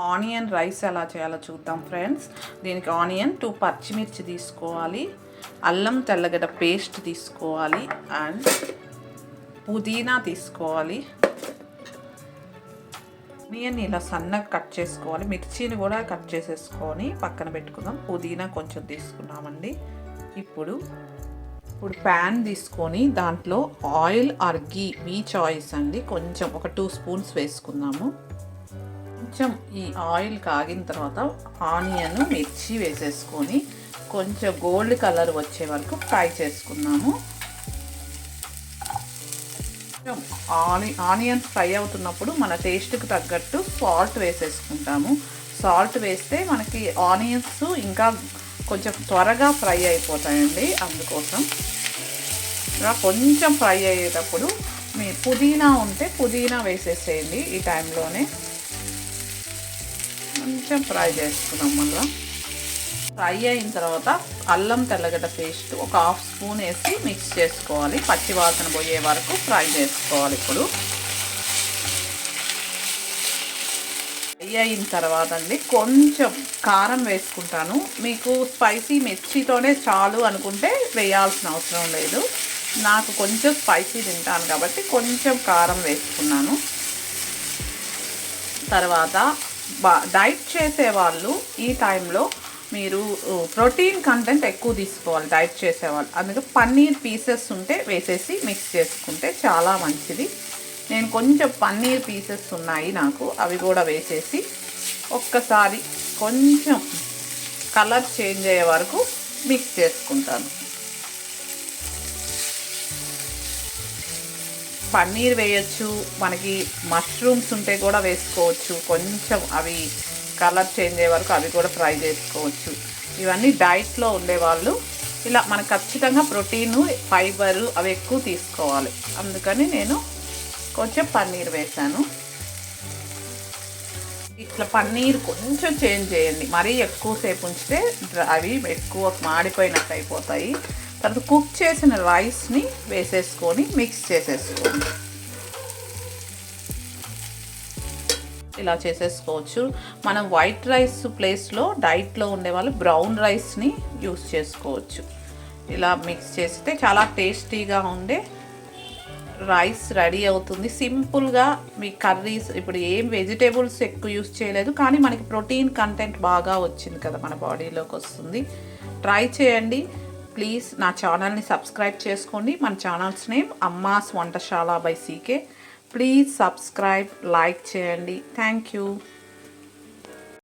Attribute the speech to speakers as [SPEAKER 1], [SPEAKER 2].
[SPEAKER 1] Onion rice ఎలా చేయాలో చూద్దాం ఫ్రెండ్స్. దీనికి ఆనియన్ 2 పచ్చిమిర్చి తీసుకోవాలి, అల్లం తెల్లగడ్డ పేస్ట్ తీసుకోవాలి, అండ్ పుదీనా తీసుకోవాలి. ఆనియన్ ఇలా సన్నగా కట్ చేసుకోవాలి, మిర్చిని కూడా కట్ చేసేసుకొని పక్కన పెట్టుకుందాం. పుదీనా కొంచెం తీసుకున్నామండి. ఇప్పుడు ప్యాన్ తీసుకొని దాంట్లో oil are ghee, me choice అండి, కొంచెం ఒక 2 స్పూన్స్ వేసుకుందాము. కొంచెం ఈ ఆయిల్ కాగిన తర్వాత ఆనియన్ మిర్చి వేసేసుకొని కొంచెం గోల్డ్ కలర్ వచ్చే వరకు ఫ్రై చేసుకున్నాము. ఆనియన్ ఫ్రై అవుతున్నప్పుడు మన టేస్ట్కి తగ్గట్టు సాల్ట్ వేసేసుకుంటాము. సాల్ట్ వేస్తే మనకి ఆనియన్స్ ఇంకా కొంచెం త్వరగా ఫ్రై అయిపోతాయండి. అందుకోసం కొంచెం ఫ్రై అయ్యేటప్పుడు మీ పుదీనా ఉంటే పుదీనా వేసేసేయండి. ఈ టైంలోనే కొంచెం ఫ్రై చేసుకున్నాం. మళ్ళీ ఫ్రై అయిన తర్వాత అల్లం తెల్లగడ్డ పేస్ట్ ఒక 1/2 స్పూన్ వేసి మిక్స్ చేసుకోవాలి. పచ్చి వాసన పోయే వరకు ఫ్రై చేసుకోవాలి. ఇప్పుడు ఫ్రై అయిన తర్వాత అండి కొంచెం కారం వేసుకుంటాను. మీకు స్పైసీ మిర్చితోనే చాలు అనుకుంటే వేయాల్సిన అవసరం లేదు. నాకు కొంచెం స్పైసీ తింటాను కాబట్టి కొంచెం కారం వేసుకున్నాను. తర్వాత డైట్ చేసేవాళ్ళు ఈ టైంలో మీరు ప్రోటీన్ కంటెంట్ ఎక్కువ తీసుకోవాలి. డైట్ చేసేవాళ్ళు అందుకే పన్నీర్ పీసెస్ ఉంటే వేసేసి మిక్స్ చేసుకుంటే చాలా మంచిది. నేను కొంచెం పన్నీర్ పీసెస్ ఉన్నాయి నాకు, అవి కూడా వేసేసి ఒక్కసారి కొంచెం కలర్ చేంజ్ అయ్యే వరకు మిక్స్ చేసుకుంటాను. పన్నీర్ వేయచ్చు, మనకి మష్రూమ్స్ ఉంటే కూడా వేసుకోవచ్చు. కొంచెం అవి కలర్ చేంజ్ అయ్యే వరకు అవి కూడా ఫ్రై చేసుకోవచ్చు. ఇవన్నీ డైట్లో ఉండేవాళ్ళు ఇలా మనకు ఖచ్చితంగా ప్రోటీను, ఫైబరు అవి ఎక్కువ తీసుకోవాలి. అందుకని నేను కొంచెం పన్నీర్ వేసాను. ఇట్లా పన్నీర్ కొంచెం చేంజ్ చేయండి, మరీ ఎక్కువసేపు ఉంచితే అవి ఎక్కువ మాడిపోయినట్టు అయిపోతాయి. తర్వాత కుక్ చేసిన రైస్ని వేసేసుకొని మిక్స్ చేసేసుకోండి. ఇలా చేసేసుకోవచ్చు. మనం వైట్ రైస్ ప్లేస్లో డైట్లో ఉండేవాళ్ళు బ్రౌన్ రైస్ని యూస్ చేసుకోవచ్చు. ఇలా మిక్స్ చేస్తే చాలా టేస్టీగా ఉండే రైస్ రెడీ అవుతుంది. సింపుల్గా మీ కర్రీస్ ఇప్పుడు ఏం వెజిటేబుల్స్ ఎక్కువ యూస్ చేయలేదు, కానీ మనకి ప్రోటీన్ కంటెంట్ బాగా వచ్చింది కదా, మన బాడీలోకి వస్తుంది. ట్రై చేయండి ప్లీజ్. నా ఛానల్ని సబ్స్క్రైబ్ చేసుకోండి. మన channels name Amma's Vantasala by CK. Please subscribe, like చేయండి. Thank you.